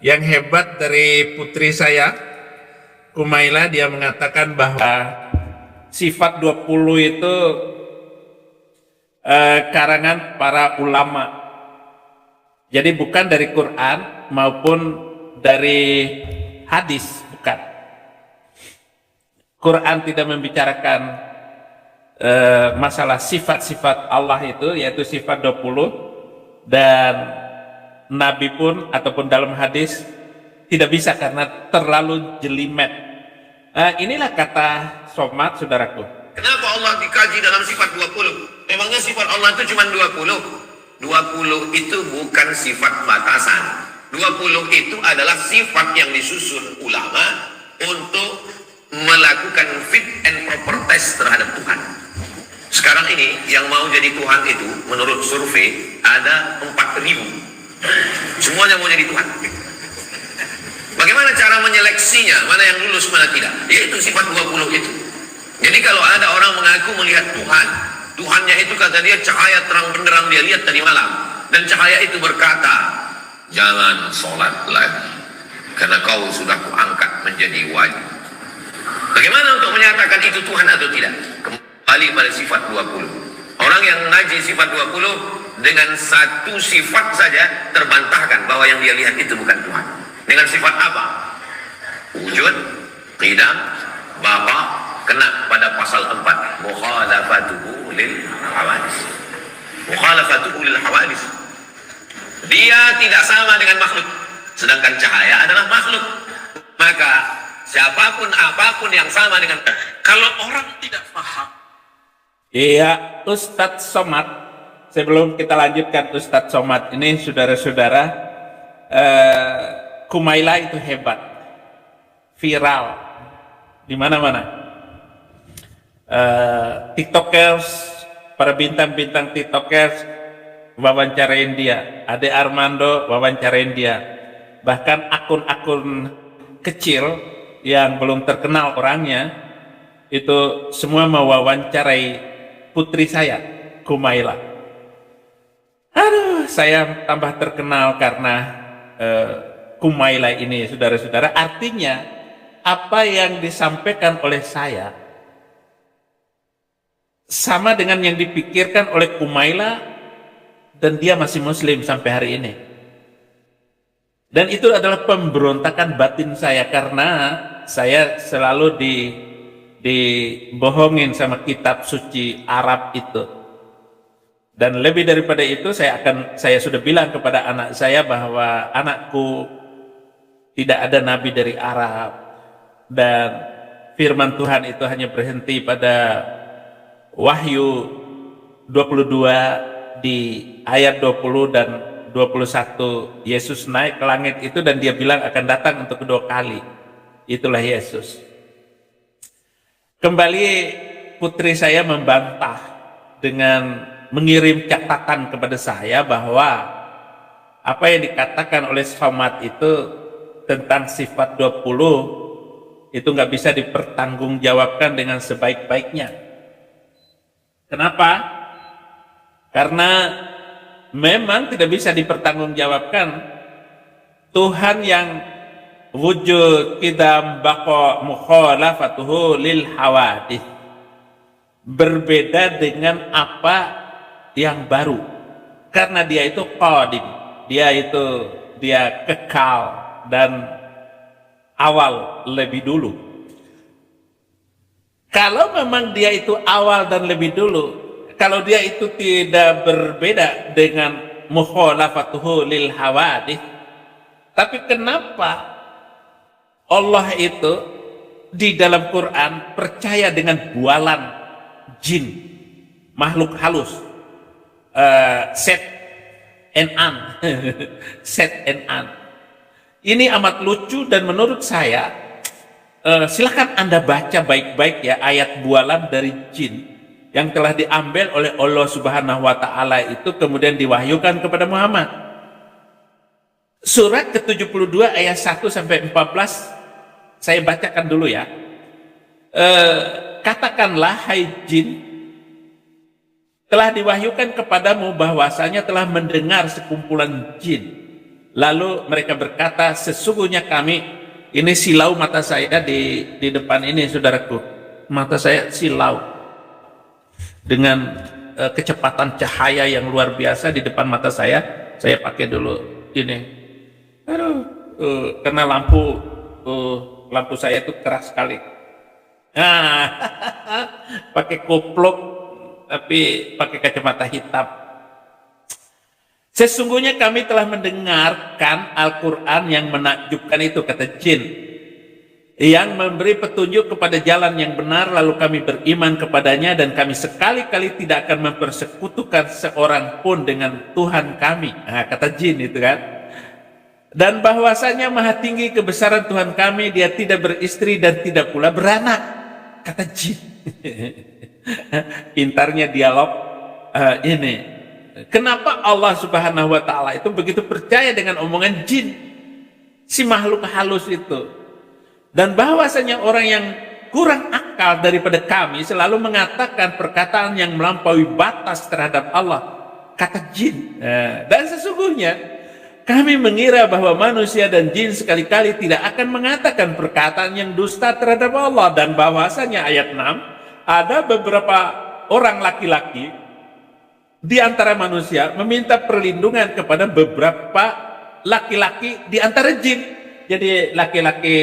Yang hebat dari putri saya, Kumaila, dia mengatakan bahwa sifat 20 itu karangan para ulama. Jadi bukan dari Quran maupun dari hadis, bukan. Quran tidak membicarakan masalah sifat-sifat Allah itu, yaitu sifat 20, dan Nabi pun ataupun dalam hadis tidak bisa karena terlalu jelimet. Inilah kata Somad, saudaraku. Kenapa Allah dikaji dalam sifat 20? Memangnya sifat Allah itu cuma 20? 20 itu bukan sifat batasan. 20 itu adalah sifat yang disusun ulama untuk melakukan fit and proper test terhadap Tuhan. Sekarang ini yang mau jadi Tuhan itu menurut survei ada 4.000. Semuanya mau jadi Tuhan. Bagaimana cara menyeleksinya? Mana yang lulus, mana tidak? Yaitu sifat 20 itu. Jadi kalau ada orang mengaku melihat Tuhan, Tuhannya itu kata dia cahaya terang benderang dia lihat tadi malam. Dan cahaya itu berkata, jangan sholat lagi, karena kau sudah kuangkat menjadi wajib. Bagaimana untuk menyatakan itu Tuhan atau tidak? Kembali pada sifat 20. Orang yang mengaji sifat 20 dengan satu sifat saja terbantahkan bahwa yang dia lihat itu bukan Tuhan. Dengan sifat apa? Wujud, qidam, bapa, kena pada pasal 4. Mukhalafatuhu lil hawadis. Mukhalafatuhu lil hawadis. Dia tidak sama dengan makhluk. Sedangkan cahaya adalah makhluk. Maka siapapun apapun yang sama dengan, kalau orang tidak paham. Iya, Ustadz Somad. Sebelum kita lanjutkan Ustadz Somad ini, saudara-saudara, Kumaila itu hebat, viral di mana-mana. TikTokers, para bintang-bintang TikTokers wawancarain dia, Ade Armando wawancarain dia, bahkan akun-akun kecil yang belum terkenal orangnya itu semua mewawancarai putri saya, Kumaila. Aduh, saya tambah terkenal karena Kumaila ini, saudara-saudara. Artinya apa yang disampaikan oleh saya sama dengan yang dipikirkan oleh Kumaila, dan dia masih muslim sampai hari ini. Dan itu adalah pemberontakan batin saya, karena saya selalu dibohongin sama kitab suci Arab itu. Dan lebih daripada itu, saya sudah bilang kepada anak saya bahwa anakku, tidak ada nabi dari Arab, dan firman Tuhan itu hanya berhenti pada Wahyu 22 di ayat 20 dan 21. Yesus naik ke langit itu dan dia bilang akan datang untuk kedua kali. Itulah Yesus. Kembali putri saya membantah dengan mengirim catatan kepada saya bahwa apa yang dikatakan oleh Somad itu tentang sifat 20 itu nggak bisa dipertanggungjawabkan dengan sebaik-baiknya. Kenapa? Karena memang tidak bisa dipertanggungjawabkan. Tuhan yang wujud, qidam, baqa, mukhalafatuhu lil hawadith, berbeda dengan apa yang baru, karena dia itu qadim, dia kekal dan awal lebih dulu. Kalau memang dia itu awal dan lebih dulu, kalau dia itu tidak berbeda dengan mukhalafatuhu lil hawadith, tapi kenapa Allah itu di dalam Quran percaya dengan bualan jin, makhluk halus, set and an. Set and an. Ini amat lucu, dan menurut saya silakan Anda baca baik-baik ya ayat bualan dari jin yang telah diambil oleh Allah Subhanahu wa taala itu kemudian diwahyukan kepada Muhammad. Surat ke-72 ayat 1 sampai 14 saya bacakan dulu ya. Katakanlah, hai jin, telah diwahyukan kepadamu bahwasanya telah mendengar sekumpulan jin Lalu mereka berkata, sesungguhnya kami, ini silau mata saya di depan ini saudaraku, mata saya silau dengan kecepatan cahaya yang luar biasa di depan mata saya pakai dulu ini, aduh, karena lampu saya itu keras sekali. Nah, pakai kupluk tapi pakai kacamata hitam. Sesungguhnya kami telah mendengarkan Al-Quran yang menakjubkan itu, kata jin, yang memberi petunjuk kepada jalan yang benar, lalu kami beriman kepadanya, dan kami sekali-kali tidak akan mempersekutukan seorang pun dengan Tuhan kami. Nah, kata jin itu kan. Dan bahwasanya maha tinggi kebesaran Tuhan kami, dia tidak beristri dan tidak pula beranak, kata jin. Pintarnya dialog ini. Kenapa Allah Subhanahu wa Ta'ala itu begitu percaya dengan omongan jin, si makhluk halus itu? Dan bahwasanya orang yang kurang akal daripada kami selalu mengatakan perkataan yang melampaui batas terhadap Allah, kata jin. Dan sesungguhnya kami mengira bahwa manusia dan jin sekali-kali tidak akan mengatakan perkataan yang dusta terhadap Allah. Dan bahwasanya ayat 6, ada beberapa orang laki-laki di antara manusia meminta perlindungan kepada beberapa laki-laki di antara jin. Jadi laki-laki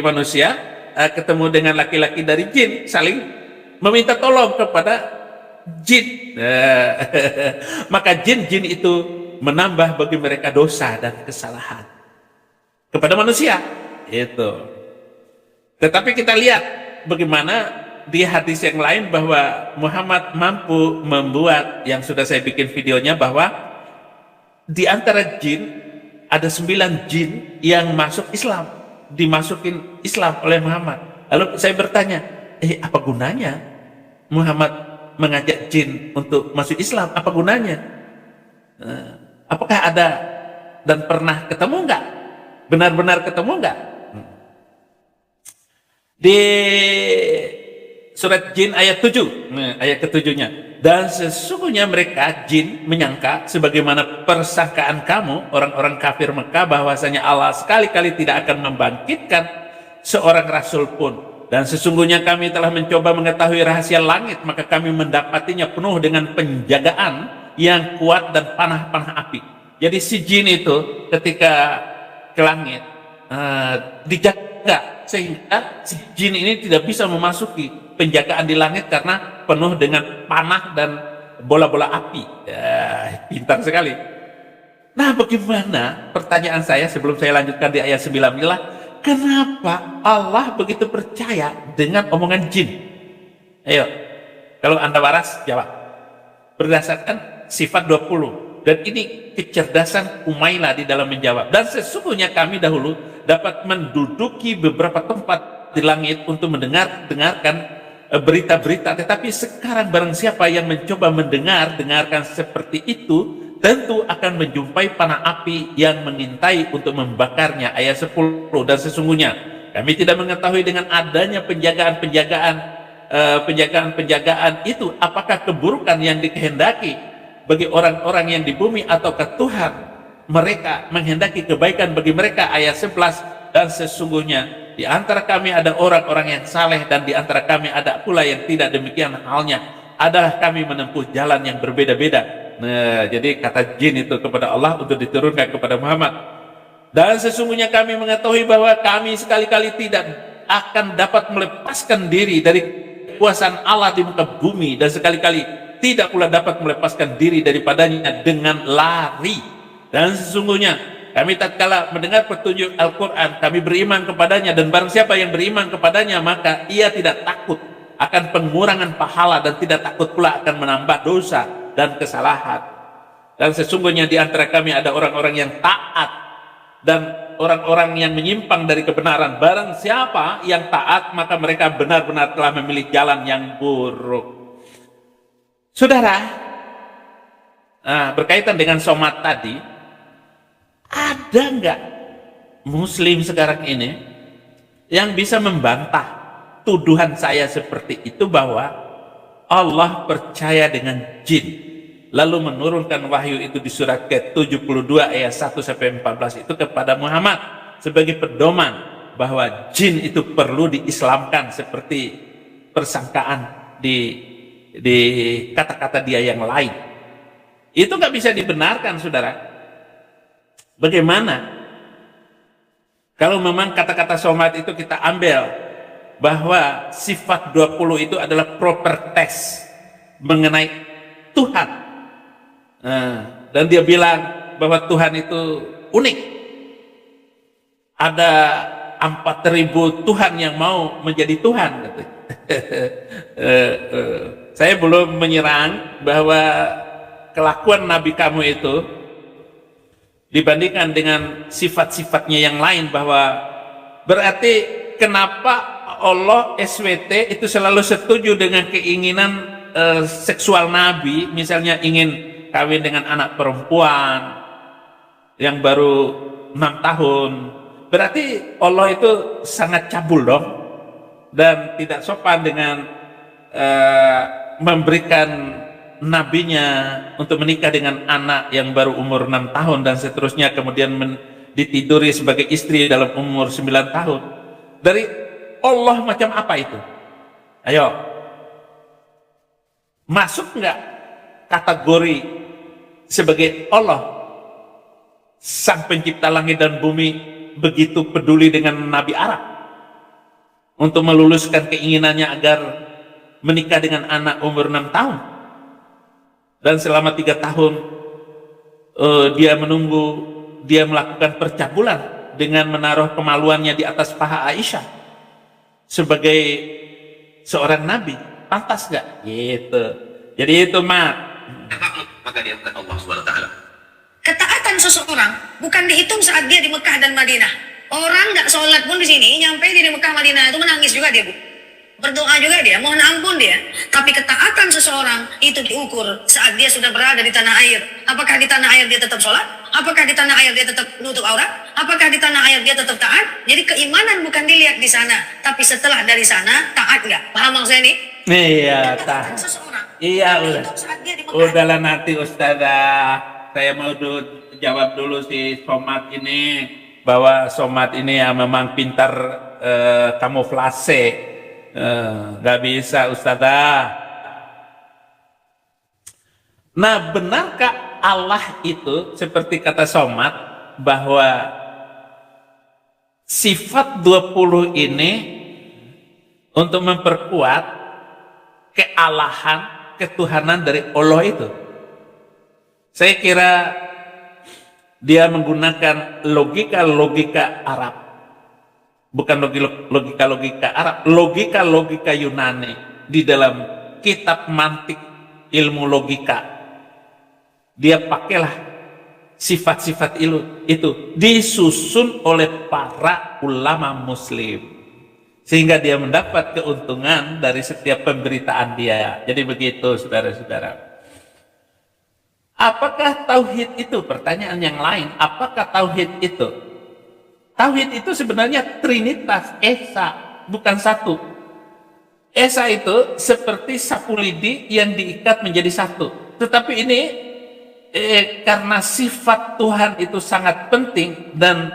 manusia ketemu dengan laki-laki dari jin, saling meminta tolong kepada jin. Maka jin-jin itu menambah bagi mereka dosa dan kesalahan kepada manusia. Itu. Tetapi kita lihat bagaimana di hadis yang lain bahwa Muhammad mampu membuat, yang sudah saya bikin videonya, bahwa di antara jin ada 9 jin yang masuk Islam, dimasukin Islam oleh Muhammad. Lalu saya bertanya, apa gunanya Muhammad mengajak jin untuk masuk Islam? Apa gunanya? Apakah ada dan pernah ketemu enggak? Benar-benar ketemu enggak? Di surat Jin ayat 7, ayat ke-7-nya. Dan sesungguhnya mereka jin menyangka sebagaimana persangkaan kamu orang-orang kafir Mekah, bahwasanya Allah sekali-kali tidak akan membangkitkan seorang rasul pun. Dan sesungguhnya kami telah mencoba mengetahui rahasia langit, maka kami mendapatinya penuh dengan penjagaan yang kuat dan panah-panah api. Jadi si jin itu ketika ke langit dijaga, sehingga si jin ini tidak bisa memasuki penjagaan di langit karena penuh dengan panah dan bola-bola api. Pintar sekali. Nah, bagaimana, pertanyaan saya sebelum saya lanjutkan di ayat 9 inilah, kenapa Allah begitu percaya dengan omongan jin? Ayo, kalau Anda waras, jawab. Berdasarkan sifat 20. Dan ini kecerdasan Umayla di dalam menjawab. Dan sesungguhnya kami dahulu dapat menduduki beberapa tempat di langit untuk dengarkan berita-berita, tetapi sekarang barang siapa yang mencoba dengarkan seperti itu, tentu akan menjumpai panah api yang mengintai untuk membakarnya. Ayat 10. Dan sesungguhnya kami tidak mengetahui dengan adanya penjagaan itu apakah keburukan yang dikehendaki bagi orang-orang yang di bumi, ataukah Tuhan mereka menghendaki kebaikan bagi mereka. Ayat 11. Dan sesungguhnya di antara kami ada orang-orang yang saleh, dan di antara kami ada pula yang tidak demikian halnya. Adalah kami menempuh jalan yang berbeda-beda. Nah, jadi kata jin itu kepada Allah untuk diturunkan kepada Muhammad. Dan sesungguhnya kami mengetahui bahwa kami sekali-kali tidak akan dapat melepaskan diri dari kekuasaan Allah di muka bumi, dan sekali-kali tidak pula dapat melepaskan diri daripadanya dengan lari. Dan sesungguhnya kami tatkala mendengar petunjuk Al-Quran, kami beriman kepadanya, dan barang siapa yang beriman kepadanya, maka ia tidak takut akan pengurangan pahala, dan tidak takut pula akan menambah dosa dan kesalahan. Dan sesungguhnya di antara kami ada orang-orang yang taat, dan orang-orang yang menyimpang dari kebenaran. Barang siapa yang taat, maka mereka benar-benar telah memilih jalan yang buruk. Saudara, berkaitan dengan somat tadi, ada nggak Muslim sekarang ini yang bisa membantah tuduhan saya seperti itu, bahwa Allah percaya dengan jin, lalu menurunkan wahyu itu di surat ke-72 ayat 1 sampai 14 itu kepada Muhammad sebagai pedoman bahwa jin itu perlu diislamkan seperti persangkaan di kata-kata dia yang lain. Itu nggak bisa dibenarkan, saudara. Bagaimana kalau memang kata-kata somat itu kita ambil bahwa sifat 20 itu adalah proper test mengenai Tuhan. Dan dia bilang bahwa Tuhan itu unik. Ada 4.000 Tuhan yang mau menjadi Tuhan. Saya belum menyerang bahwa kelakuan Nabi kamu itu dibandingkan dengan sifat-sifatnya yang lain, bahwa berarti kenapa Allah SWT itu selalu setuju dengan keinginan seksual Nabi, misalnya ingin kawin dengan anak perempuan yang baru 6 tahun, berarti Allah itu sangat cabul dong, dan tidak sopan dengan memberikan nabinya untuk menikah dengan anak yang baru umur 6 tahun dan seterusnya, kemudian ditiduri sebagai istri dalam umur 9 tahun. Dari Allah macam apa itu? Ayo, masuk nggak kategori sebagai Allah sang pencipta langit dan bumi begitu peduli dengan Nabi Arab untuk meluluskan keinginannya agar menikah dengan anak umur 6 tahun, dan selama 3 tahun dia menunggu, dia melakukan percabulan dengan menaruh kemaluannya di atas paha Aisyah sebagai seorang nabi. Pantas nggak? Gitu. Jadi itu maka dia kata Allah SWT. Ketaatan seseorang bukan dihitung saat dia di Mekah dan Madinah. Orang nggak sholat pun di sini, nyampe di Mekah Madinah itu menangis juga dia, Bu. Berdoa juga dia, mohon ampun dia. Tapi ketaatan seseorang itu diukur saat dia sudah berada di tanah air. Apakah di tanah air dia tetap sholat? Apakah di tanah air dia tetap nutup aurat? Apakah di tanah air dia tetap taat? Jadi keimanan bukan dilihat di sana, tapi setelah dari sana taat nggak? Paham maksud saya ini? Iya, Ketaatan seseorang. Iya, Dihitung saat dia di Mekah. udahlah nanti Ustazah, saya mau jawab dulu si Somat ini, bahwa Somat ini ya memang pintar kamuflase. Gak bisa Ustazah. Nah, benarkah Allah itu seperti kata Somat bahwa sifat 20 ini untuk memperkuat kealahan, ketuhanan dari Allah itu? Saya kira dia menggunakan logika-logika Arab. Bukan logika-logika Arab, logika-logika Yunani di dalam kitab mantik ilmu logika. Dia pakailah sifat-sifat itu disusun oleh para ulama muslim, sehingga dia mendapat keuntungan dari setiap pemberitaan dia. Jadi begitu, saudara-saudara. Apakah tauhid itu? Pertanyaan yang lain, apakah tauhid itu? Tauhid itu sebenarnya trinitas, esa, bukan satu. Esa itu seperti sapu lidi yang diikat menjadi satu. Tetapi ini karena sifat Tuhan itu sangat penting, dan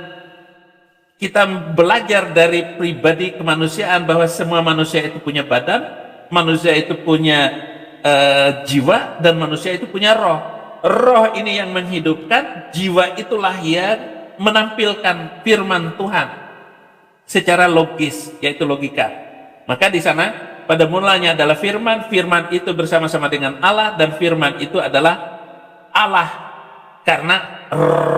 kita belajar dari pribadi kemanusiaan bahwa semua manusia itu punya badan, manusia itu punya jiwa, dan manusia itu punya roh. Roh ini yang menghidupkan, jiwa itulah yang menampilkan firman Tuhan secara logis, yaitu logika. Maka di sana pada mulanya adalah firman, firman itu bersama-sama dengan Allah, dan firman itu adalah Allah karena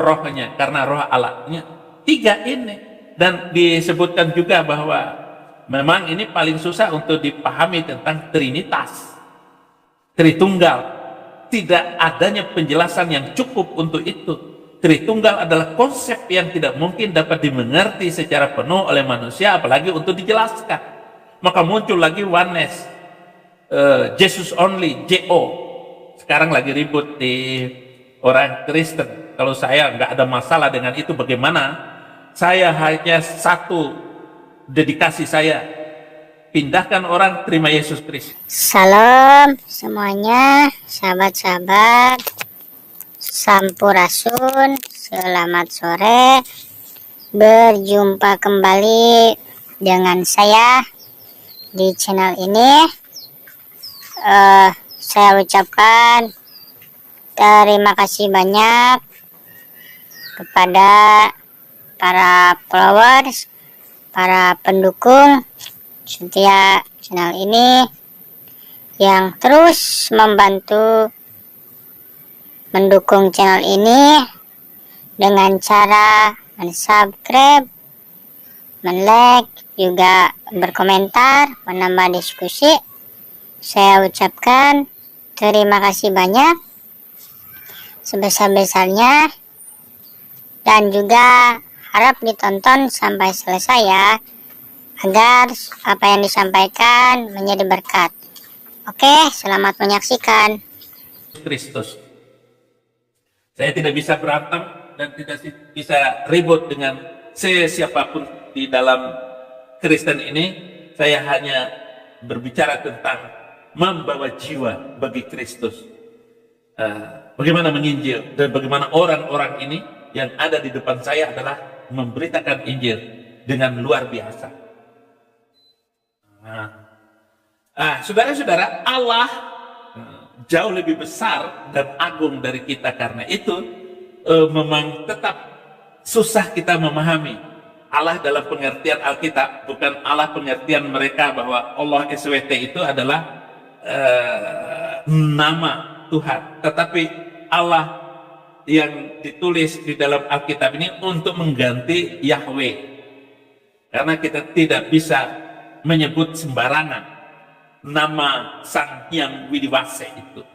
rohnya, karena roh Allahnya. 3 ini, dan disebutkan juga bahwa memang ini paling susah untuk dipahami tentang Trinitas, Tritunggal. Tidak adanya penjelasan yang cukup untuk itu. Tritunggal adalah konsep yang tidak mungkin dapat dimengerti secara penuh oleh manusia, apalagi untuk dijelaskan. Maka muncul lagi oneness, Jesus only, JO. Sekarang lagi ribut di orang Kristen. Kalau saya nggak ada masalah dengan itu, bagaimana? Saya hanya satu dedikasi saya pindahkan orang terima Yesus Kristus. Salam semuanya, sahabat-sahabat Sampurasun, selamat sore. Berjumpa kembali dengan saya di channel ini. Saya ucapkan terima kasih banyak kepada para followers, para pendukung setia channel ini yang terus membantu mendukung channel ini dengan cara mensubscribe, men-like, juga berkomentar, menambah diskusi. Saya ucapkan terima kasih banyak sebesar-besarnya, dan juga harap ditonton sampai selesai ya, agar apa yang disampaikan menjadi berkat. Oke, selamat menyaksikan. Kristus. Saya tidak bisa berantem dan tidak bisa ribut dengan siapapun di dalam Kristen ini. Saya hanya berbicara tentang membawa jiwa bagi Kristus. Bagaimana menginjil, dan bagaimana orang-orang ini yang ada di depan saya adalah memberitakan Injil dengan luar biasa. Saudara-saudara, Allah jauh lebih besar dan agung dari kita. Karena itu memang tetap susah kita memahami Allah dalam pengertian Alkitab, bukan Allah pengertian mereka bahwa Allah SWT itu adalah nama Tuhan, tetapi Allah yang ditulis di dalam Alkitab ini untuk mengganti Yahweh, karena kita tidak bisa menyebut sembarangan nama Sang Hyang Widiwase itu.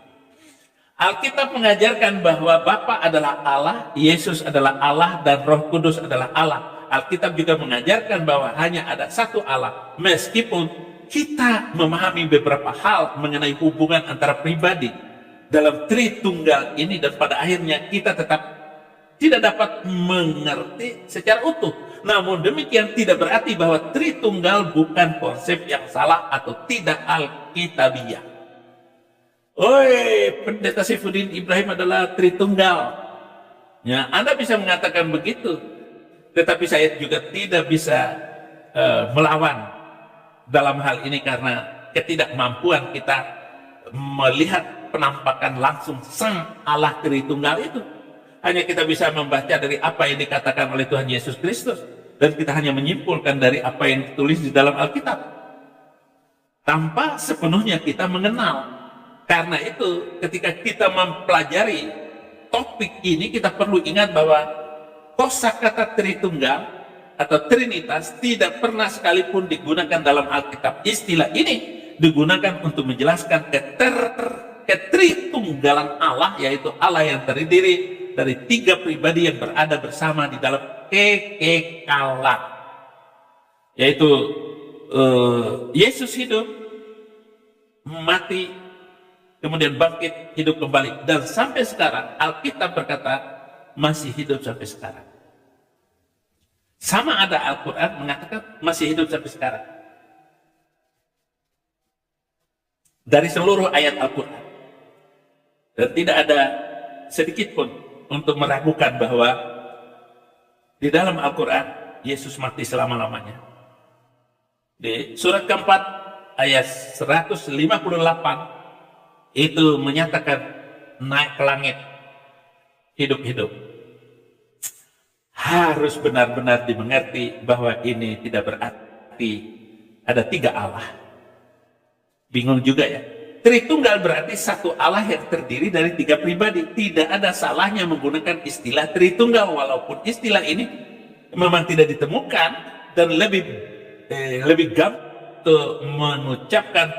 Alkitab mengajarkan bahwa Bapa adalah Allah, Yesus adalah Allah, dan Roh Kudus adalah Allah. Alkitab juga mengajarkan bahwa hanya ada satu Allah, meskipun kita memahami beberapa hal mengenai hubungan antara pribadi dalam Tritunggal ini, dan pada akhirnya kita tetap tidak dapat mengerti secara utuh. Namun demikian tidak berarti bahwa Tritunggal bukan konsep yang salah atau tidak alkitabiah. Oi, Pendeta Saifuddin Ibrahim adalah Tritunggal. Ya, Anda bisa mengatakan begitu, tetapi saya juga tidak bisa melawan dalam hal ini, karena ketidakmampuan kita melihat penampakan langsung Sang Allah Tritunggal itu. Hanya kita bisa membaca dari apa yang dikatakan oleh Tuhan Yesus Kristus, dan kita hanya menyimpulkan dari apa yang ditulis di dalam Alkitab tanpa sepenuhnya kita mengenal. Karena itu ketika kita mempelajari topik ini, kita perlu ingat bahwa kosakata Tritunggal atau Trinitas tidak pernah sekalipun digunakan dalam Alkitab. Istilah ini digunakan untuk menjelaskan ketritunggalan Allah, yaitu Allah yang terdiri dari tiga pribadi yang berada bersama di dalam kekekalan, yaitu Yesus hidup, mati, kemudian bangkit, hidup kembali, dan sampai sekarang Alkitab berkata masih hidup sampai sekarang. Sama ada Al-Quran mengatakan masih hidup sampai sekarang. Dari seluruh ayat Al-Quran. Dan tidak ada sedikit pun untuk meragukan bahwa di dalam Al-Quran Yesus mati selama-lamanya. Di surat keempat ayat 158 itu menyatakan naik ke langit, hidup-hidup. Harus benar-benar dimengerti bahwa ini tidak berarti ada tiga Allah. Bingung juga ya. Tritunggal berarti satu Allah yang terdiri dari tiga pribadi. Tidak ada salahnya menggunakan istilah Tritunggal, walaupun istilah ini memang tidak ditemukan dan lebih gampang untuk mengucapkan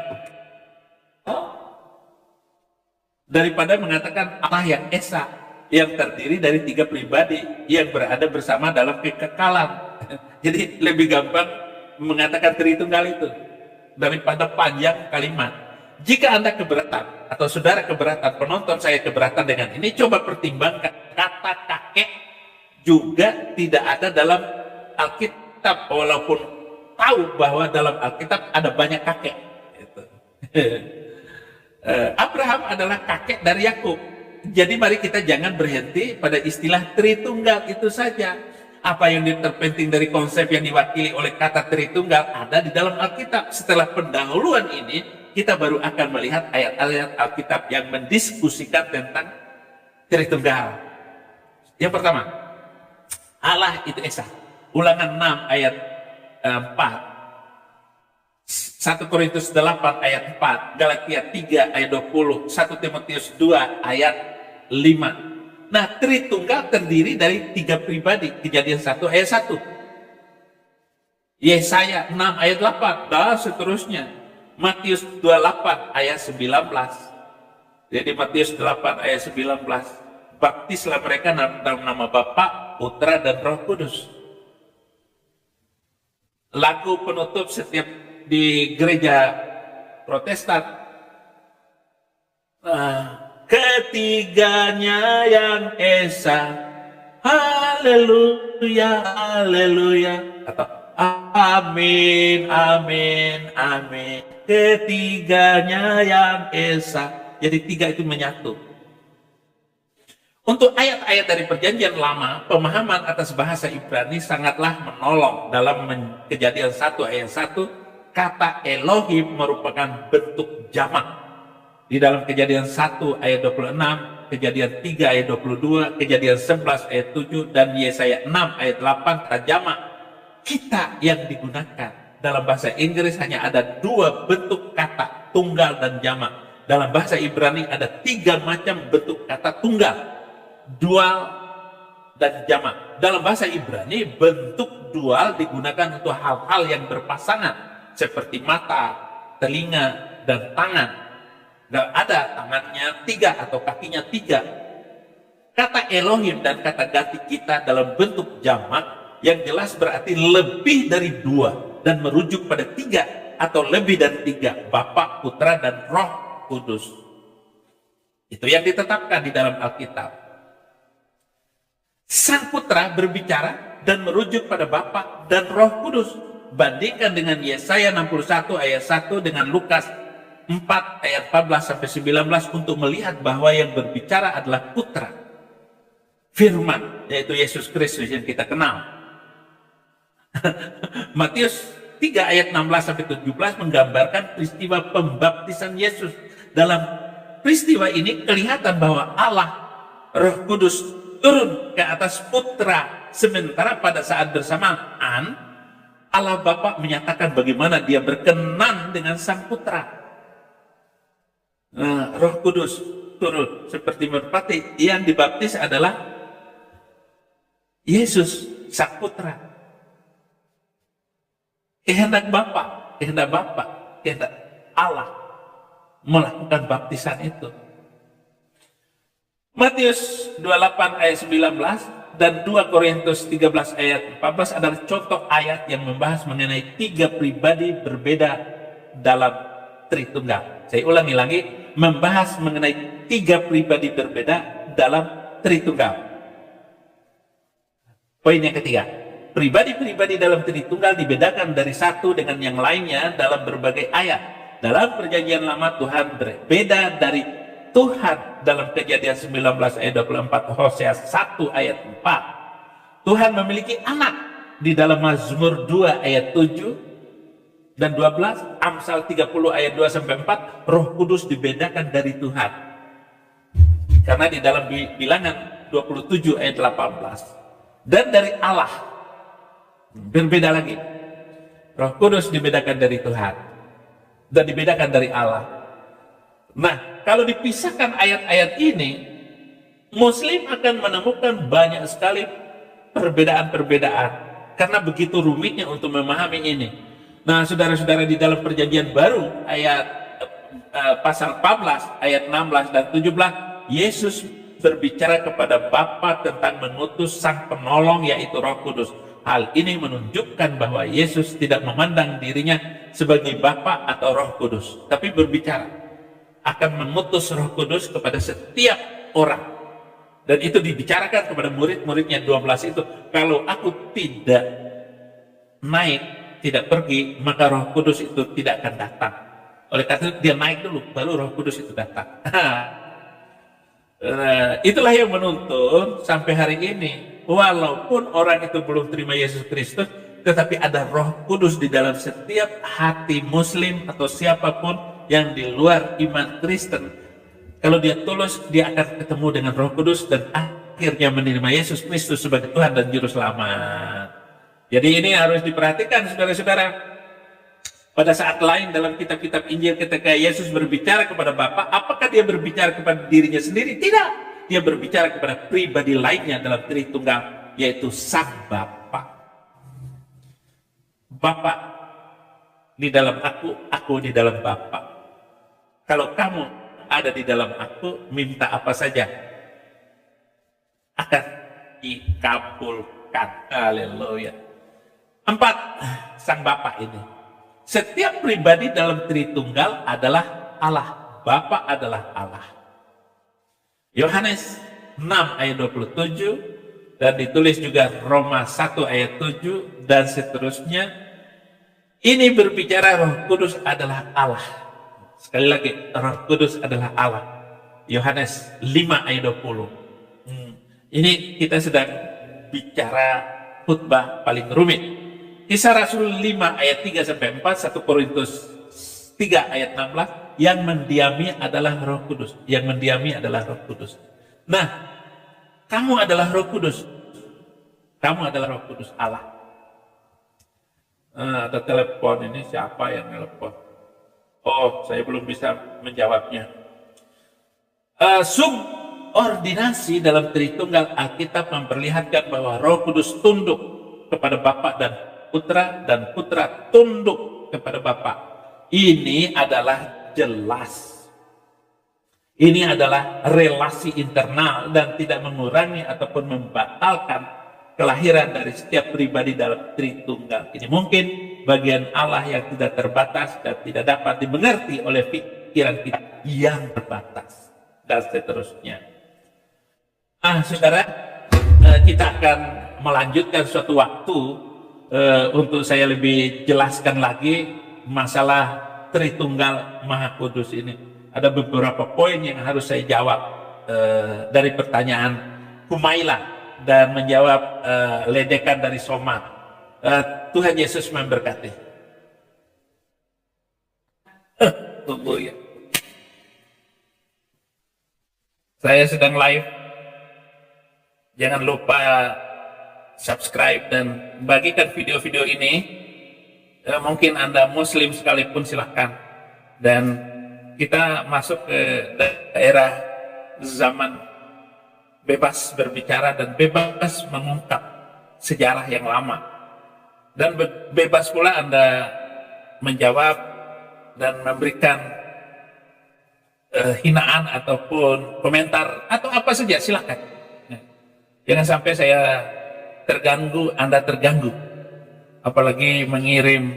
daripada mengatakan Allah yang Esa, yang terdiri dari tiga pribadi yang berada bersama dalam kekekalan. Jadi lebih gampang mengatakan Tritunggal itu daripada panjang kalimat. Jika Anda keberatan atau saudara keberatan, penonton saya keberatan dengan ini, coba pertimbangkan kata kakek juga tidak ada dalam Alkitab, walaupun tahu bahwa dalam Alkitab ada banyak kakek. Gitu. Abraham adalah kakek dari Yakub. Jadi mari kita jangan berhenti pada istilah Tritunggal itu saja. Apa yang terpenting dari konsep yang diwakili oleh kata Tritunggal ada di dalam Alkitab. Setelah pendahuluan ini, kita baru akan melihat ayat-ayat Alkitab yang mendiskusikan tentang Tritunggal. Yang pertama, Allah itu Esa. Ulangan 6 ayat 4. 1 Korintus 8 ayat 4, Galatia 3 ayat 20, 1 Timotius 2 ayat 5. Nah, Tritunggal terdiri dari 3 pribadi. Kejadian 1 ayat 1. Yesaya 6 ayat 8, dan seterusnya. Matius 28 ayat 19. Jadi Matius 8 ayat 19. Baptislah mereka dalam nama Bapa, Putra, dan Roh Kudus. Lagu penutup setiap di gereja Protestan, ketiganya yang esa, haleluya, haleluya, atau amin, amin, amin. Ketiganya yang esa. Jadi 3 itu menyatu. Untuk ayat-ayat dari Perjanjian Lama, pemahaman atas bahasa Ibrani sangatlah menolong. Dalam Kejadian 1 ayat 1, kata Elohim merupakan bentuk jamak. Di dalam Kejadian 1 ayat 26, Kejadian 3 ayat 22, Kejadian 11 ayat 7, dan Yesaya 6 ayat 8 kata jamak. Kita yang digunakan dalam bahasa Inggris hanya ada 2 bentuk kata, tunggal dan jamak. Dalam bahasa Ibrani ada 3 macam bentuk kata tunggal, dual, dan jamak. Dalam bahasa Ibrani, bentuk dual digunakan untuk hal-hal yang berpasangan, seperti mata, telinga, dan tangan. Dan ada tangannya 3 atau kakinya 3. Kata Elohim dan kata ganti kita dalam bentuk jamak, yang jelas berarti lebih dari 2, dan merujuk pada 3 atau lebih dari 3, Bapa, Putra, dan Roh Kudus. Itu yang ditetapkan di dalam Alkitab. Sang Putra berbicara dan merujuk pada Bapa dan Roh Kudus. Bandingkan dengan Yesaya 61 ayat 1 dengan Lukas 4 ayat 14 sampai 19 untuk melihat bahwa yang berbicara adalah Putra. Firman, yaitu Yesus Kristus yang kita kenal. Matius 3 ayat 16 sampai 17 menggambarkan peristiwa pembaptisan Yesus. Dalam peristiwa ini kelihatan bahwa Allah, Roh Kudus turun ke atas Putra, sementara pada saat bersamaan Allah Bapa menyatakan bagaimana dia berkenan dengan Sang Putra. Nah, Roh Kudus turun seperti merpati. Yang dibaptis adalah Yesus, Sang Putra. Kehendak Bapa, kehendak Allah melakukan baptisan itu. Matius 28 ayat 19 dan 2 Korintus 13 ayat 14 adalah contoh ayat yang membahas mengenai 3 pribadi berbeda dalam Tritunggal. Saya ulangi lagi, membahas mengenai 3 pribadi berbeda dalam Tritunggal. Poin yang ketiga, pribadi-pribadi dalam Tritunggal dibedakan dari satu dengan yang lainnya dalam berbagai ayat. Dalam Perjanjian Lama, Tuhan berbeda dari Tuhan dalam Kejadian 19 ayat 24, Hosea 1 ayat 4. Tuhan memiliki anak di dalam Mazmur 2 ayat 7 dan 12, Amsal 30 ayat 2 sampai 4, Roh Kudus dibedakan dari Tuhan. Karena di dalam Bilangan 27 ayat 18. Dan dari Allah berbeda lagi. Roh Kudus dibedakan dari Tuhan dan dibedakan dari Allah. Nah, kalau dipisahkan ayat-ayat ini, Muslim akan menemukan banyak sekali perbedaan-perbedaan karena begitu rumitnya untuk memahami ini. Nah, saudara-saudara, di dalam Perjanjian Baru ayat pasal 14 ayat 16 dan 17, Yesus berbicara kepada Bapa tentang mengutus Sang Penolong, yaitu Roh Kudus. Hal ini menunjukkan bahwa Yesus tidak memandang dirinya sebagai Bapa atau Roh Kudus, tapi berbicara akan mengutus Roh Kudus kepada setiap orang. Dan itu dibicarakan kepada murid-muridnya 12 itu. Kalau aku tidak naik tidak pergi, maka Roh Kudus itu tidak akan datang. Oleh karena itu dia naik dulu, baru Roh Kudus itu datang. Itulah yang menuntun sampai hari ini, walaupun orang itu belum terima Yesus Kristus, tetapi ada Roh Kudus di dalam setiap hati Muslim atau siapapun yang di luar iman Kristen. Kalau dia tulus, dia akan ketemu dengan Roh Kudus dan akhirnya menerima Yesus Kristus sebagai Tuhan dan Juru Selamat. Jadi ini harus diperhatikan, saudara-saudara. Pada saat lain dalam kitab-kitab Injil ketika Yesus berbicara kepada Bapa, apakah dia berbicara kepada dirinya sendiri? Tidak. Dia berbicara kepada pribadi lainnya dalam Tritunggal, yaitu Sang Bapa. Bapa di dalam aku di dalam Bapa. Kalau kamu ada di dalam aku, minta apa saja akan dikabulkan. Haleluya. 4. Sang Bapa ini. Setiap pribadi dalam Tritunggal adalah Allah. Bapa adalah Allah. Yohanes 6 ayat 27 dan ditulis juga Roma 1 ayat 7 dan seterusnya. Ini berbicara Roh Kudus adalah Allah. Sekali lagi, Roh Kudus adalah Allah. Yohanes 5 ayat 20. Ini kita sedang bicara khutbah paling rumit. Kisah Rasul 5 ayat 3 sampai 4, 1 Korintus 3 ayat 16, yang mendiami adalah Roh Kudus. Yang mendiami adalah Roh Kudus. Nah, kamu adalah Roh Kudus. Kamu adalah Roh Kudus Allah. Ada telepon ini, siapa yang telepon? Oh, saya belum bisa menjawabnya. Subordinasi dalam Tritunggal Alkitab memperlihatkan bahwa Roh Kudus tunduk kepada Bapa dan Putra, dan Putra tunduk kepada Bapa. Ini adalah jelas. Ini adalah relasi internal dan tidak mengurangi ataupun membatalkan kelahiran dari setiap pribadi dalam Tritunggal. Ini mungkin bagian Allah yang tidak terbatas dan tidak dapat dimengerti oleh pikiran kita yang terbatas, dan seterusnya. Saudara, kita akan melanjutkan suatu waktu untuk saya lebih jelaskan lagi masalah Tritunggal Maha Kudus ini. Ada beberapa poin yang harus saya jawab dari pertanyaan Humaila dan menjawab ledekan dari Somad. Tuhan Yesus memberkati. Tunggu ya. Saya sedang live. Jangan lupa subscribe dan bagikan video-video ini. Mungkin Anda Muslim sekalipun silahkan. Dan kita masuk ke daerah zaman bebas berbicara dan bebas mengungkap sejarah yang lama. Dan bebas pula Anda menjawab dan memberikan hinaan ataupun komentar atau apa saja, silahkan. Jangan sampai saya terganggu, Anda terganggu. Apalagi mengirim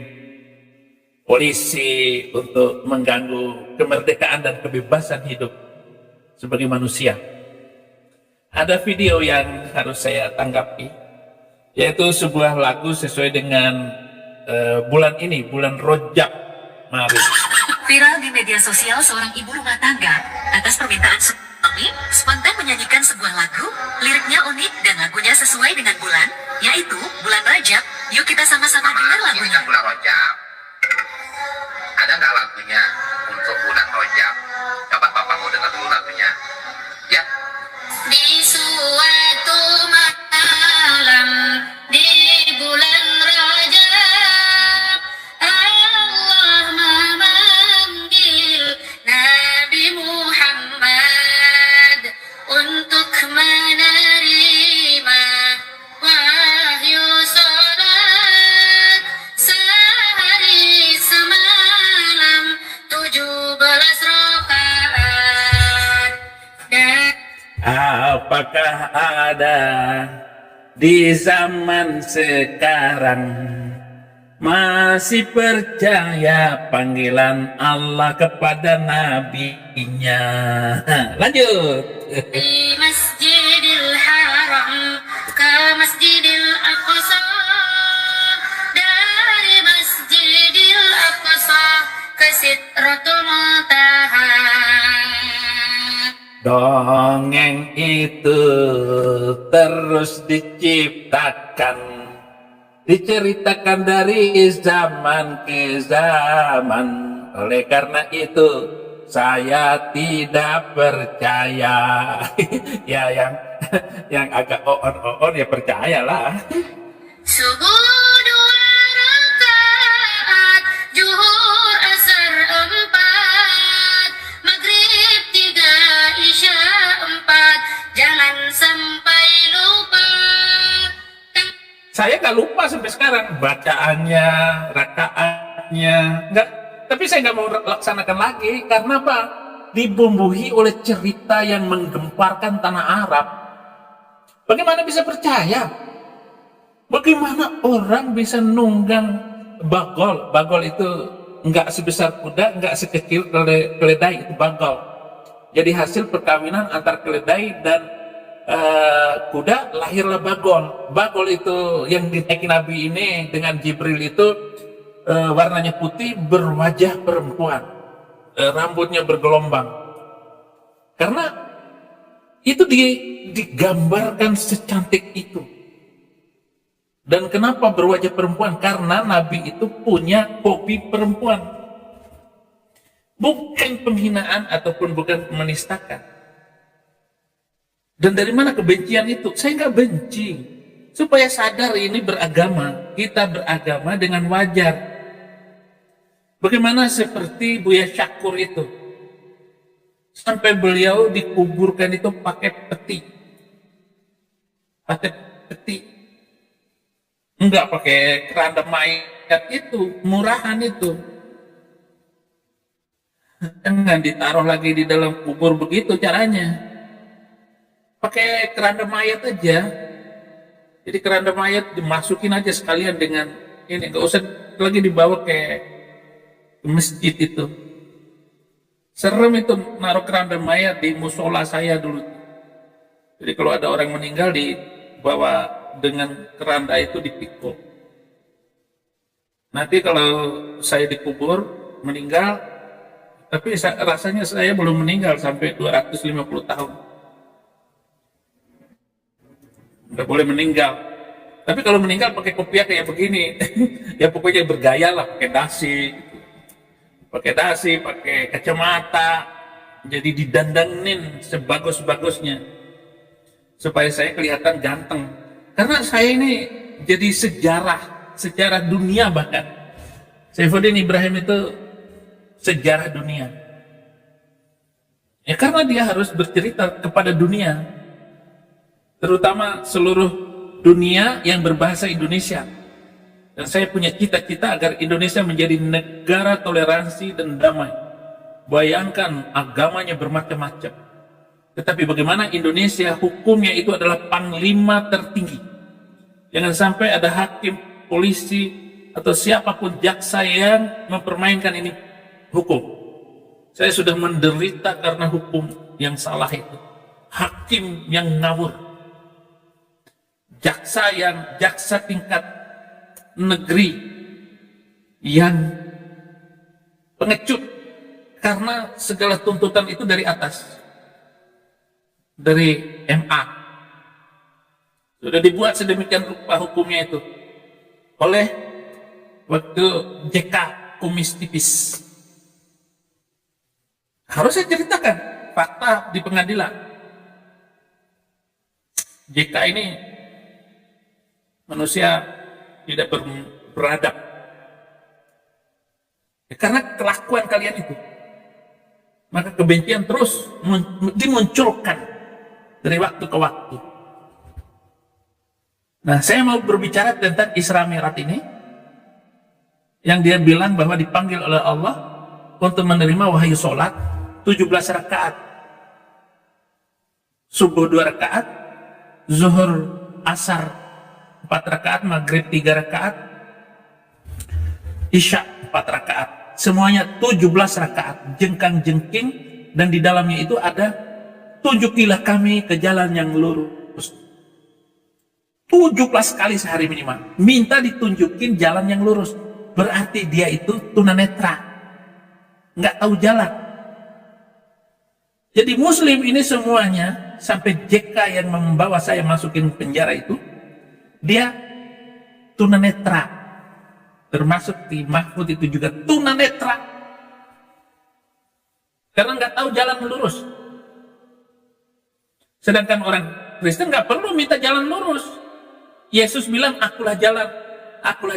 polisi untuk mengganggu kemerdekaan dan kebebasan hidup sebagai manusia. Ada video yang harus saya tanggapi, yaitu sebuah lagu sesuai dengan bulan ini, bulan Rojab. Mari. Viral di media sosial, seorang ibu rumah tangga atas permintaan suami spontan menyanyikan sebuah lagu. Liriknya unik dan lagunya sesuai dengan bulan, yaitu bulan Rajab. Yuk kita sama-sama dengar lagunya. Bulan Rajab. Ada nggak lagunya untuk bulan Rajab? Coba Bapak mau dengar dulu lagunya. Ya. Di suatu malam di bulan Rajab, Allah memanggil Nabi Muhammad untuk menerima wahyu salat sehari semalam 17 rakaat. Dan Apakah ada di zaman sekarang masih percaya panggilan Allah kepada nabinya? Lanjut. di Masjidil Haram ke Masjidil Aqsa, dari Dongeng itu terus diciptakan, diceritakan dari zaman ke zaman. Oleh karena itu saya tidak percaya. Ya yang agak on ya percayalah. Subuh 2 rakaat, zuhur asar 4, maghrib 3, isya 4, jangan sampai lupa. Saya nggak lupa sampai sekarang bacaannya, rakaatnya, nggak. Tapi saya nggak mau laksanakan lagi karena apa? Dibumbui oleh cerita yang menggemparkan tanah Arab. Bagaimana bisa percaya? Bagaimana orang bisa nunggang bagol? Bagol itu nggak sebesar kuda, nggak sekecil keledai, itu bagol. Jadi hasil perkawinan antar keledai dan kuda, lahirlah bagol. Bagol itu yang dinaiki Nabi ini dengan Jibril itu warnanya putih, berwajah perempuan, rambutnya bergelombang. Karena itu digambarkan secantik itu. Dan kenapa berwajah perempuan? Karena Nabi itu punya hobi perempuan. Bukan penghinaan ataupun bukan menistakan. Dan dari mana kebencian itu? Saya nggak benci. Supaya sadar ini beragama. Kita beragama dengan wajar. Bagaimana seperti Buya Syakur itu. Sampai beliau dikuburkan itu pakai peti. Pakai peti. Enggak pakai keranda mayat itu, murahan itu. Jangan ditaruh lagi di dalam kubur begitu caranya. Pakai keranda mayat aja. Jadi keranda mayat dimasukin aja sekalian dengan ini, enggak usah lagi dibawa ke masjid itu. Serem itu naruh keranda mayat di musola saya dulu. Jadi kalau ada orang meninggal dibawa dengan keranda itu dipikul. Nanti kalau saya dikubur meninggal, tapi rasanya saya belum meninggal sampai 250 tahun. Nggak boleh meninggal. Tapi kalau meninggal pakai kopiah kayak begini, ya pokoknya bergaya lah, pakai dasi, pakai kacamata, jadi didandangin sebagus-bagusnya supaya saya kelihatan ganteng. Karena saya ini jadi sejarah dunia bahkan. Saifuddin Ibrahim itu sejarah dunia. Ya karena dia harus bercerita kepada dunia. Terutama seluruh dunia yang berbahasa Indonesia. Dan saya punya cita-cita agar Indonesia menjadi negara toleransi dan damai. Bayangkan agamanya bermacam-macam. Tetapi bagaimana Indonesia hukumnya itu adalah panglima tertinggi. Jangan sampai ada hakim, polisi, atau siapapun jaksa yang mempermainkan ini hukum. Saya sudah menderita karena hukum yang salah itu. Hakim yang ngawur. Jaksa tingkat negeri yang pengecut. Karena segala tuntutan itu dari atas. Dari MA sudah dibuat sedemikian rupa hukumnya itu oleh waktu JK kumis tipis. Harus saya ceritakan fakta di pengadilan. JK ini manusia tidak beradab ya, karena kelakuan kalian itu, maka kebencian terus dimunculkan dari waktu ke waktu. Nah, saya mau berbicara tentang Isra Mi'raj ini, yang dia bilang bahwa dipanggil oleh Allah untuk menerima wahyu sholat 17 rakaat, subuh 2 rakaat, zuhur asar 4 rakaat, maghrib 3 rakaat, isya 4 rakaat. Semuanya 17 rakaat, jengkang-jengking, dan di dalamnya itu ada tunjukilah kami ke jalan yang lurus. 17 kali sehari minimal. Minta ditunjukin jalan yang lurus. Berarti dia itu tunanetra. Nggak tahu jalan. Jadi muslim ini semuanya, sampai JK yang membawa saya masukin penjara itu, dia tunanetra. Termasuk di Mahfud itu juga tunanetra. Karena nggak tahu jalan lurus. Sedangkan orang Kristen nggak perlu minta jalan lurus. Yesus bilang, akulah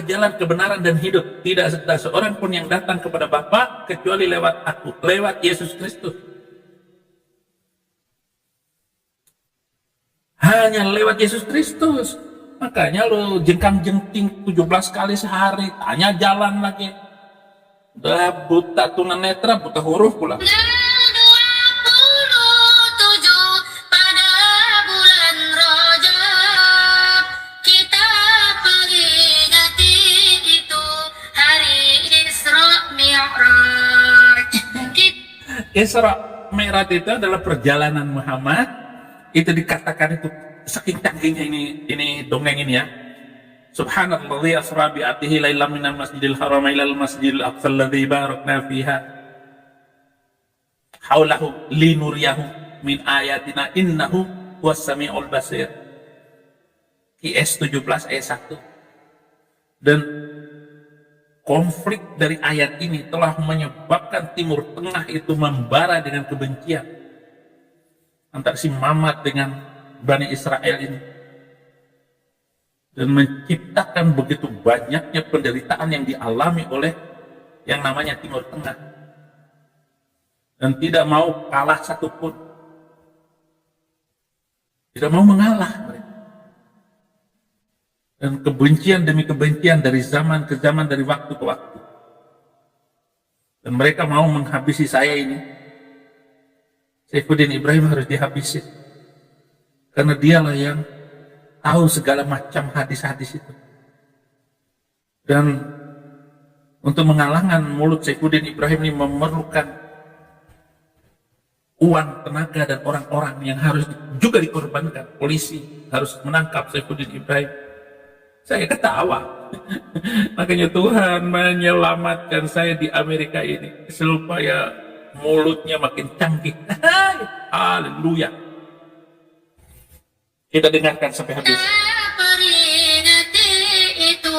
jalan kebenaran dan hidup. Tidak ada seorang pun yang datang kepada Bapa kecuali lewat aku, lewat Yesus Kristus. Hanya lewat Yesus Kristus. Makanya lo jengkang-jengking 17 kali sehari, tanya jalan lagi. Udah buta tunanetra, buta huruf pula. 27 pada bulan Rajab, kita peringati itu hari Isra Mi'raj. Isra Mi'raj itu adalah perjalanan Muhammad. Itu dikatakan itu saking canggihnya ini dongeng ini ya. Subhanalladzi asra bi 'abdihi lailan minal masjidil haram ilal masjidil aqsa alladzi barakna fiha haulahu linuriyahu min ayatina innahu huwas samiul basir. IS 17 ayat 1. Dan konflik dari ayat ini telah menyebabkan Timur Tengah itu membara dengan kebencian antara si Muhammad dengan Bani Israel ini, dan menciptakan begitu banyaknya penderitaan yang dialami oleh yang namanya Timur Tengah, dan tidak mau kalah satupun, tidak mau mengalah mereka. Dan kebencian demi kebencian dari zaman ke zaman, dari waktu ke waktu, dan mereka mau menghabisi saya ini. Saifuddin Ibrahim harus dihabisi karena dialah yang tahu segala macam hadis-hadis itu. Dan untuk mengalahkan mulut Saifuddin Ibrahim ini memerlukan uang, tenaga, dan orang-orang yang harus juga dikorbankan. Polisi harus menangkap Saifuddin Ibrahim. Saya ketawa. Makanya Tuhan menyelamatkan saya di Amerika ini supaya mulutnya makin canggih. Haleluya. Kita dengarkan sampai habis. Peringati itu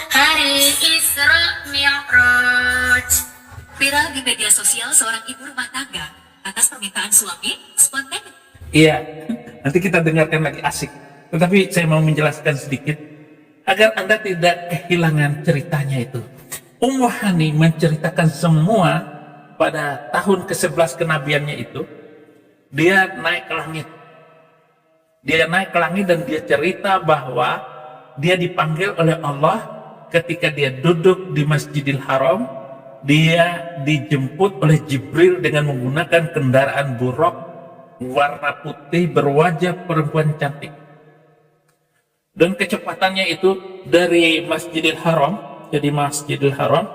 hari Isra Mi'raj. Viral di media sosial, seorang ibu rumah tangga atas permintaan suami spontan. Iya, nanti kita dengarkan lagi, asik. Tetapi saya mau menjelaskan sedikit agar Anda tidak kehilangan ceritanya itu. Ummu Hani menceritakan semua pada tahun ke-11 kenabiannya itu. Dia naik ke langit. Dia naik ke langit dan dia cerita bahwa dia dipanggil oleh Allah ketika dia duduk di Masjidil Haram. Dia dijemput oleh Jibril dengan menggunakan kendaraan buruk warna putih berwajah perempuan cantik. Dan kecepatannya itu dari Masjidil Haram, jadi Masjidil Haram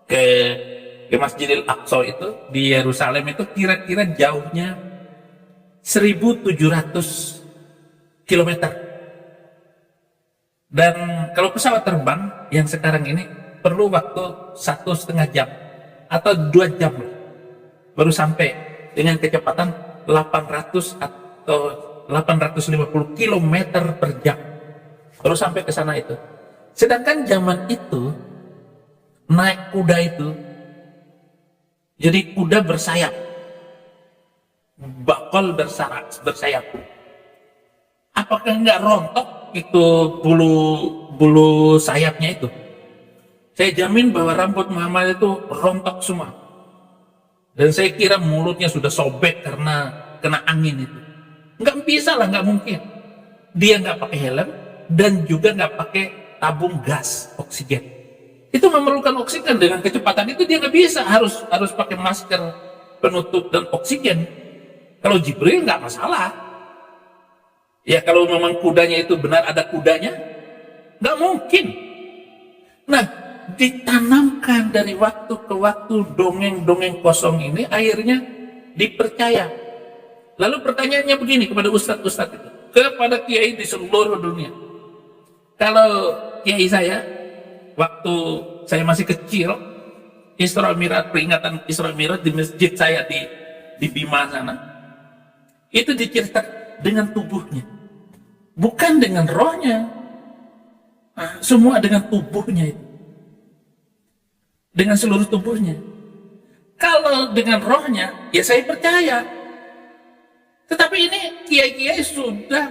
ke Masjidil Aqsa itu di Yerusalem itu kira-kira jauhnya 1.700 km. Dan kalau pesawat terbang yang sekarang ini perlu waktu 1,5 jam atau 2 jam baru sampai dengan kecepatan 800 atau 850 km per jam baru sampai ke sana itu. Sedangkan zaman itu naik kuda itu, jadi kuda bersayap, bakal bersayap. Apakah nggak rontok itu bulu sayapnya itu? Saya jamin bahwa rambut Muhammad itu rontok semua. Dan saya kira mulutnya sudah sobek karena kena angin itu. Nggak bisa lah, nggak mungkin. Dia nggak pakai helm dan juga nggak pakai tabung gas oksigen. Itu memerlukan oksigen, dengan kecepatan itu dia nggak bisa, harus pakai masker penutup dan oksigen. Kalau Jibril nggak masalah. Ya kalau memang kudanya itu benar ada kudanya, nggak mungkin. Nah, ditanamkan dari waktu ke waktu dongeng-dongeng kosong ini akhirnya dipercaya. Lalu pertanyaannya begini kepada ustadz-ustadz itu, kepada kiai di seluruh dunia. Kalau kiai saya, waktu saya masih kecil, Isra Mi'raj, peringatan Isra Mi'raj di masjid saya di di Bima sana, itu diceritakan dengan tubuhnya, bukan dengan rohnya. Nah, semua dengan tubuhnya itu, dengan seluruh tubuhnya. Kalau dengan rohnya, ya saya percaya. Tetapi ini kiai-kiai sudah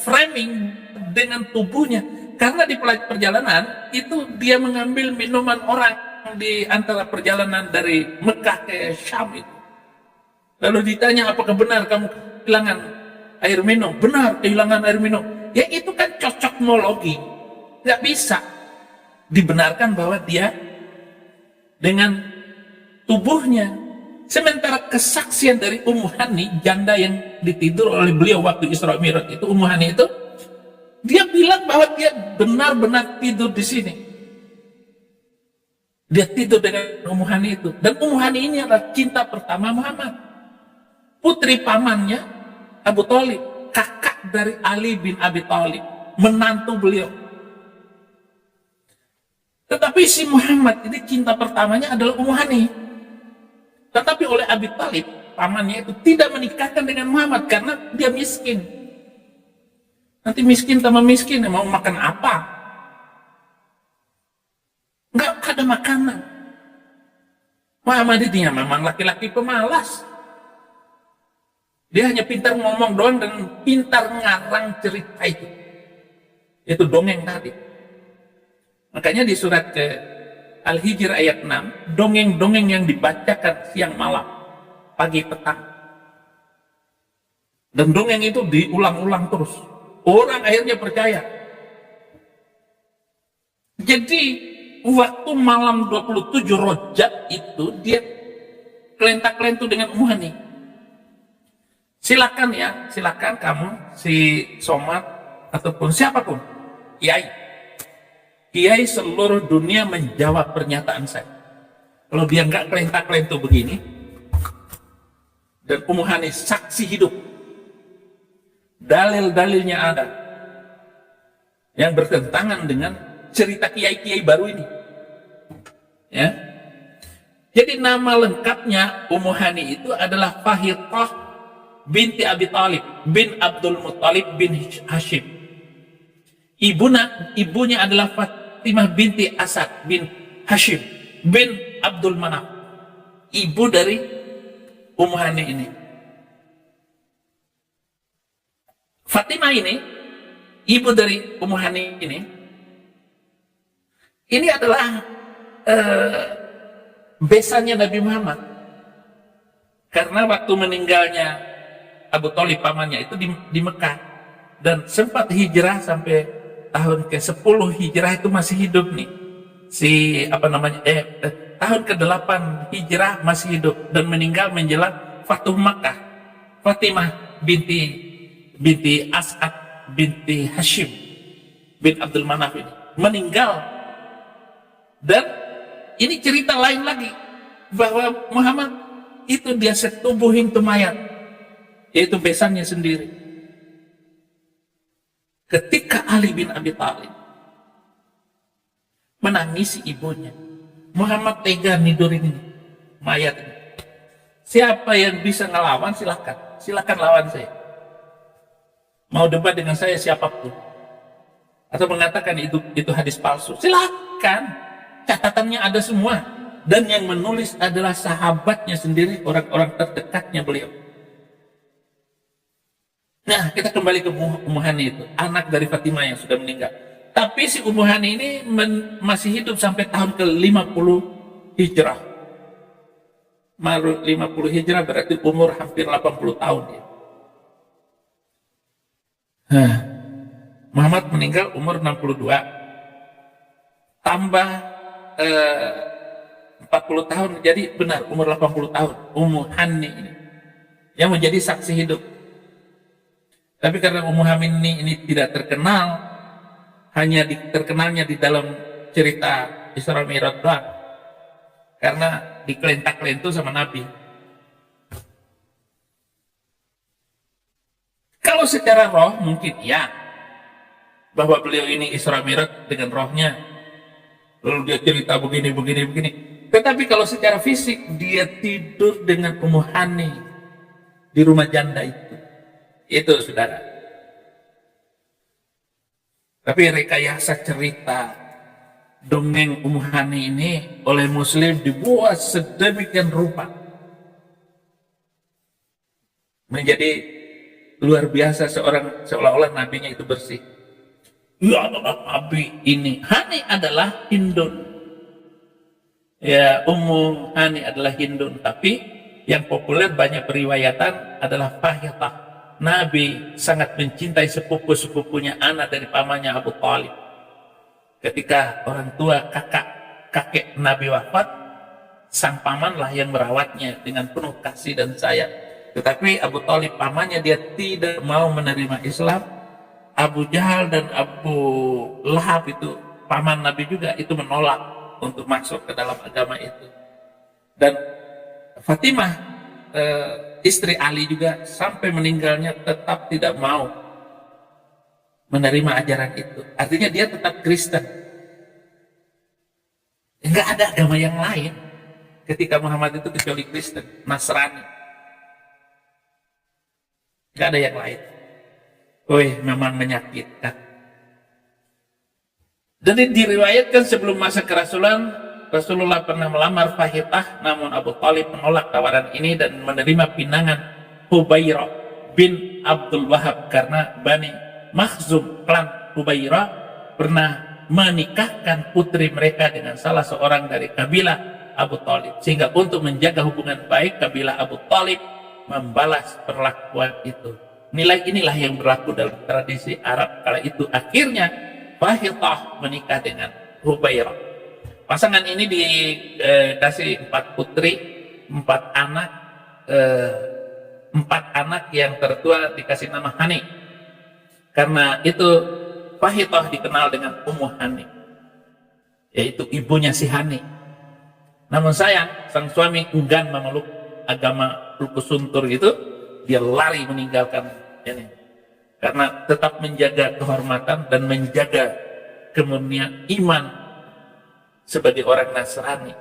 framing dengan tubuhnya, karena di perjalanan itu dia mengambil minuman orang di antara perjalanan dari Mekah ke Syam itu. Lalu ditanya, apakah benar kamu kehilangan air minum? Benar, kehilangan air minum. Ya itu kan cocokmologi, nggak bisa dibenarkan bahwa dia dengan tubuhnya. Sementara kesaksian dari Ummu Hani, janda yang ditidur oleh beliau waktu Isra Mi'raj itu, Ummu Hani itu, dia bilang bahwa dia benar-benar tidur di sini. Dia tidur dengan Ummu Hani itu. Dan Ummu Hani ini adalah cinta pertama Muhammad. Putri pamannya Abu Thalib, kakak dari Ali bin Abi Thalib, menantu beliau. Tetapi si Muhammad ini cinta pertamanya adalah Ummu Hani. Tetapi oleh Abi Thalib, pamannya itu tidak menikahkan dengan Muhammad karena dia miskin. Nanti miskin tambah miskin, mau makan apa? Nggak ada makanan. Muhammad ini memang laki-laki pemalas. Dia hanya pintar ngomong doang dan pintar ngarang cerita itu. Itu dongeng tadi. Makanya di surat ke Al-Hijr ayat 6, dongeng-dongeng yang dibacakan siang malam, pagi petang. Dan dongeng itu diulang-ulang terus. Orang akhirnya percaya. Jadi waktu malam 27 Rajab itu dia kelentak-kelentu dengan Ummu Hani. Silakan ya, silakan kamu si Somad ataupun siapapun, kiai seluruh dunia menjawab pernyataan saya. Kalau dia nggak kelentak-kelentu begini, dan Ummu Hani saksi hidup, dalil-dalilnya ada yang bertentangan dengan cerita kiai-kiai baru ini, ya. Jadi nama lengkapnya Ummu Hani itu adalah Fahithah binti Abi Thalib bin Abdul Muttalib bin Hashim. Ibunya adalah Fatimah binti Asad bin Hashim bin Abdul Manaf. Ibu dari Ummu Hani ini. Fatimah ini, ibu dari Ummu Hani ini adalah besannya Nabi Muhammad. Karena waktu meninggalnya Abu Thalib pamannya itu di Mekah, dan sempat hijrah sampai tahun ke-10 hijrah itu masih hidup nih. Tahun ke-8 hijrah masih hidup dan meninggal menjelang Fatuh Makkah. Fatimah binti As'ad binti Hashim bin Abdul Manaf ini meninggal. Dan ini cerita lain lagi bahwa Muhammad itu dia setubuhin tuh mayat, yaitu besannya sendiri. Ketika Ali bin Abi Thalib menangisi ibunya, Muhammad tega nidurin ini, mayat ini. Siapa yang bisa ngelawan silakan lawan saya. Mau debat dengan saya siapapun, atau mengatakan itu hadis palsu, silakan. Catatannya ada semua, dan yang menulis adalah sahabatnya sendiri, orang-orang terdekatnya beliau. Nah, kita kembali ke Ummu Hani itu, anak dari Fatimah yang sudah meninggal. Tapi si Ummu Hani ini masih hidup sampai tahun ke-50 Hijrah. 50 Hijrah berarti umur hampir 80 tahun dia. Muhammad meninggal umur 62. Tambah 40 tahun, jadi benar umur 80 tahun Ummu Hani ini yang menjadi saksi hidup. Tapi karena Ummu Hani ini tidak terkenal, hanya terkenalnya di dalam cerita Isra Mi'raj doang, karena dikelentak-kelentu sama Nabi. Kalau secara roh mungkin ya, bahwa beliau ini Isra Mi'raj dengan rohnya, lalu dia cerita begini. Tetapi kalau secara fisik dia tidur dengan Ummu Hani di rumah janda itu saudara. Tapi rekayasa cerita dongeng Ummu Hani ini oleh Muslim dibuat sedemikian rupa menjadi luar biasa, seolah-olah nabinya itu bersih. Ya adalah nabi ini. Hani adalah Hindun. Ya, Ummu Hani adalah Hindun, tapi yang populer banyak periwayatan adalah Fahitah. Nabi sangat mencintai sepupu-sepupunya anak dari pamannya Abu Talib. Ketika orang tua kakek Nabi wafat, sang pamanlah yang merawatnya dengan penuh kasih dan sayang. Tetapi Abu Talib pamannya dia tidak mau menerima Islam. Abu Jahal dan Abu Lahab itu paman Nabi juga itu menolak untuk masuk ke dalam agama itu. Dan Fatimah istri Ali juga sampai meninggalnya tetap tidak mau menerima ajaran itu. Artinya dia tetap Kristen. Enggak ada agama yang lain ketika Muhammad itu kecuali Kristen, Nasrani. Enggak ada yang lain. Wih, memang menyakitkan. Jadi diriwayatkan sebelum masa kerasulan, Rasulullah pernah melamar Fahitah, namun Abu Talib menolak tawaran ini dan menerima pinangan Hubairah bin Abdul Wahab karena Bani Makhzum, klan Hubairah, pernah menikahkan putri mereka dengan salah seorang dari kabilah Abu Talib. Sehingga untuk menjaga hubungan baik, kabilah Abu Talib membalas perlakuan itu. Nilai inilah yang berlaku dalam tradisi Arab kala itu. Akhirnya Fahitah menikah dengan Hubairah. Pasangan ini dikasih 4 putri, 4 anak, 4 anak yang tertua dikasih nama Hani. Karena itu Fahitah dikenal dengan Ummu Hani, yaitu ibunya si Hani. Namun sayang, sang suami enggan memeluk agama Lukusuntur itu, dia lari meninggalkan ini. Karena tetap menjaga kehormatan dan menjaga kemurnian iman sebagai orang Nasrani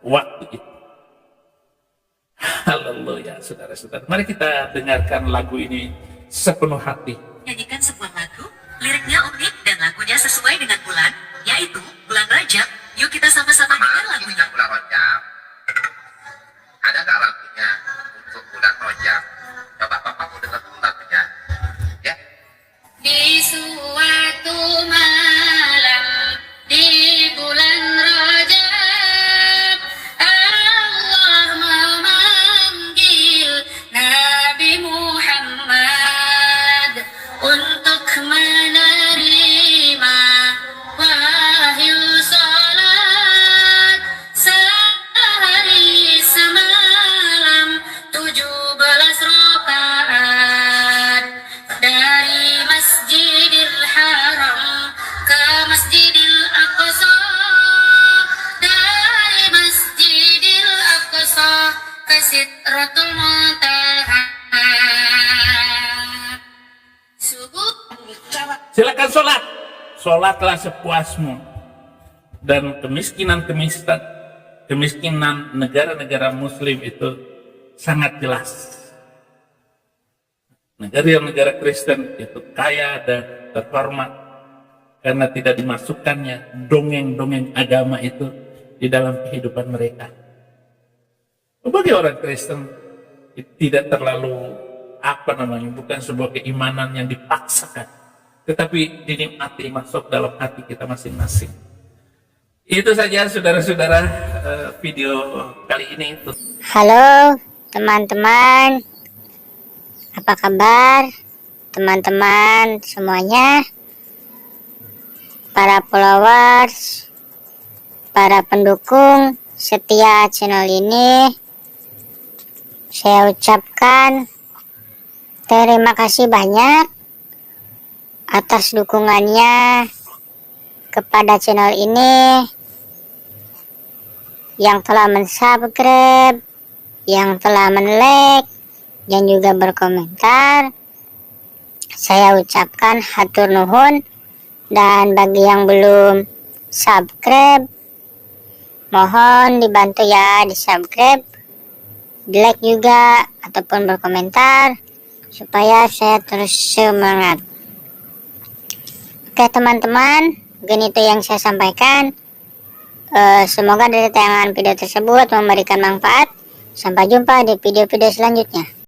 waktu itu. Haleluya, saudara-saudara. Mari kita dengarkan lagu ini sepenuh hati. Nyanyikan sebuah lagu, liriknya unik dan lagunya sesuai dengan bulan, yaitu bulan Rajab. Yuk kita sama-sama dengar lagunya. Bulan Rajab. Ada nggak lagunya untuk bulan Rajab? Coba Bapak mau dengar dulu lagunya. Ya. Di suatu malam di bulan Rajab, Allah memanggil Nabi Muhammad untuk menerima wahyu salat sehari semalam 17 rakaat dari Masjidil Haram ke Masjidil Aqsa, dari Masjidil Aqsa ke Sidratul Muntaha. Subuh Silakan sholat. Sholatlah sepuasmu. Dan kemiskinan negara-negara Muslim itu sangat jelas. Negara Kristen itu kaya dan terhormat karena tidak dimasukkannya dongeng-dongeng agama itu di dalam kehidupan mereka. Bagi orang Kristen tidak terlalu bukan sebuah keimanan yang dipaksakan, tetapi dinikmati masuk dalam hati kita masing-masing. Itu saja saudara-saudara video kali ini. Halo teman-teman, apa kabar teman-teman semuanya, para followers, para pendukung setia channel ini. Saya ucapkan terima kasih banyak atas dukungannya kepada channel ini, yang telah mensubscribe, yang telah men-like, dan juga berkomentar. Saya ucapkan hatur nuhun. Dan bagi yang belum subscribe, Mohon dibantu ya, di subscribe, di like juga, ataupun berkomentar, supaya saya terus semangat. Oke teman-teman, mungkin itu yang saya sampaikan. Semoga dari tayangan video tersebut memberikan manfaat. Sampai jumpa di video-video selanjutnya.